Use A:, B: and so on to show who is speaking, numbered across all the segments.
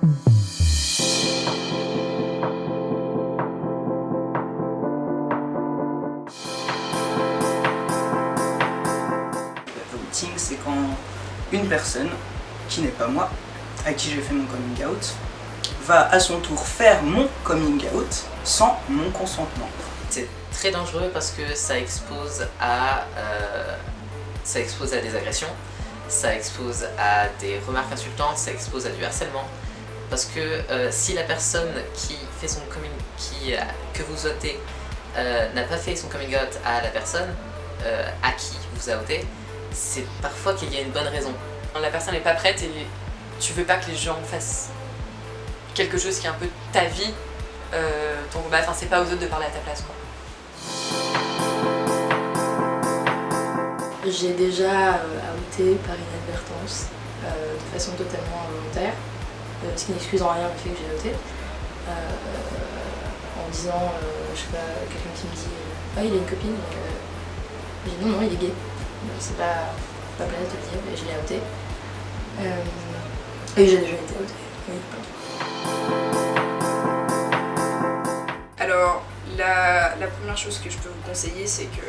A: Voting, c'est quand une personne, qui n'est pas moi, à qui j'ai fait mon coming out, va à son tour faire mon coming out sans mon consentement.
B: C'est très dangereux parce que ça expose à des agressions, ça expose à des remarques insultantes, ça expose à du harcèlement. Parce que si la personne qui fait son que vous outez n'a pas fait son coming out à la personne à qui vous outez, c'est parfois qu'il y a une bonne raison.
C: La personne n'est pas prête et tu veux pas que les gens fassent quelque chose qui est un peu ta vie, donc c'est pas aux autres de parler à ta place, quoi.
D: J'ai déjà outé par inadvertance, de façon totalement involontaire, ce qui n'excuse en rien le fait que j'ai outé, en disant, je sais pas, quelqu'un qui me dit ah il a une copine, je dis non il est gay, c'est pas place de le dire, mais je l'ai outé. Et j'ai déjà été outé. Oui.
E: Alors, la première chose que je peux vous conseiller, c'est que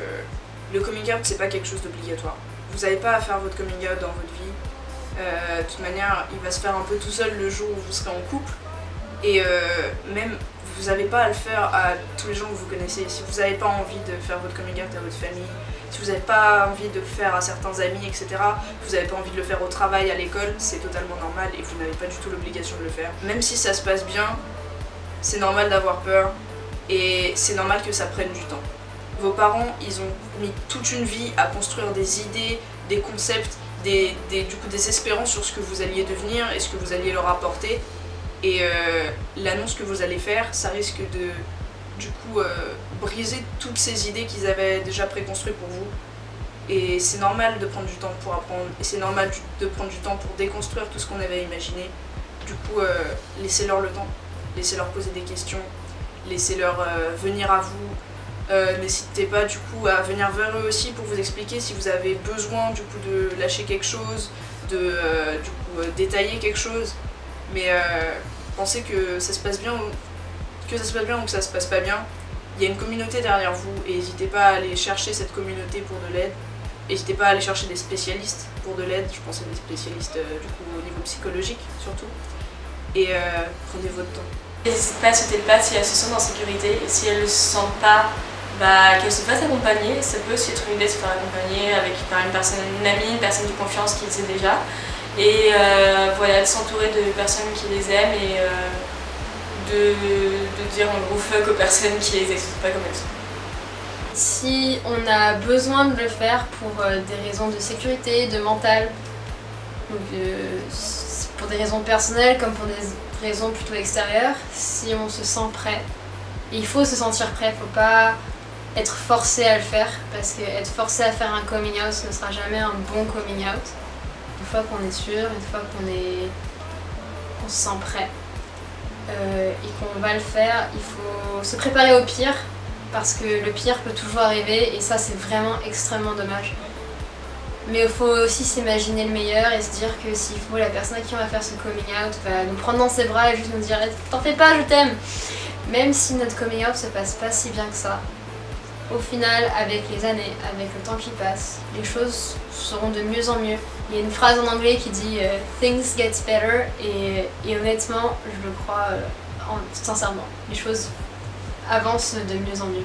E: le coming out, c'est pas quelque chose d'obligatoire. Vous n'avez pas à faire votre coming out dans votre vie. De toute manière, il va se faire un peu tout seul le jour où vous serez en couple. Et même, vous n'avez pas à le faire à tous les gens que vous connaissez. Si vous n'avez pas envie de faire votre coming out à votre famille, si vous n'avez pas envie de le faire à certains amis, etc., vous n'avez pas envie de le faire au travail, à l'école, c'est totalement normal et vous n'avez pas du tout l'obligation de le faire. Même si ça se passe bien, c'est normal d'avoir peur et c'est normal que ça prenne du temps. Vos parents, ils ont mis toute une vie à construire des idées, des concepts, des espérances sur ce que vous alliez devenir et ce que vous alliez leur apporter. Et l'annonce que vous allez faire, ça risque de, briser toutes ces idées qu'ils avaient déjà préconstruites pour vous. Et c'est normal de prendre du temps pour apprendre, et c'est normal de prendre du temps pour déconstruire tout ce qu'on avait imaginé. Du coup, laissez-leur le temps, laissez-leur poser des questions, laissez-leur venir à vous. N'hésitez pas du coup à venir vers eux aussi pour vous expliquer si vous avez besoin du coup de lâcher quelque chose, de détailler quelque chose. Mais pensez que ça se passe bien ou que ça se passe pas bien. Il y a une communauté derrière vous et n'hésitez pas à aller chercher cette communauté pour de l'aide. N'hésitez pas à aller chercher des spécialistes pour de l'aide, je pense à des spécialistes au niveau psychologique surtout. Et prenez votre temps.
F: N'hésite pas à sauter le pas si elles se sentent en sécurité et si elles ne se sentent pas, qu'elles se fassent accompagner. Ça peut aussi être une idée de se faire accompagner par une amie, une personne de confiance qui le sait déjà. Et de s'entourer de personnes qui les aiment et de dire en gros fuck aux personnes qui les acceptent pas comme elles sont.
G: Si on a besoin de le faire pour des raisons de sécurité, de mental, donc, pour des raisons personnelles comme pour des raisons plutôt extérieures, si on se sent prêt, il faut se sentir prêt, faut pas être forcé à le faire parce que être forcé à faire un coming out ce ne sera jamais un bon coming out. Une fois qu'on est sûr, une fois qu'on se sent prêt et qu'on va le faire, il faut se préparer au pire parce que le pire peut toujours arriver et ça c'est vraiment extrêmement dommage. Mais il faut aussi s'imaginer le meilleur et se dire que s'il faut, la personne à qui on va faire ce coming out va nous prendre dans ses bras et juste nous dire « T'en fais pas, je t'aime !» Même si notre coming out se passe pas si bien que ça, au final, avec les années, avec le temps qui passe, les choses seront de mieux en mieux. Il y a une phrase en anglais qui dit « Things get better » et honnêtement, je le crois sincèrement. Les choses avancent de mieux en mieux.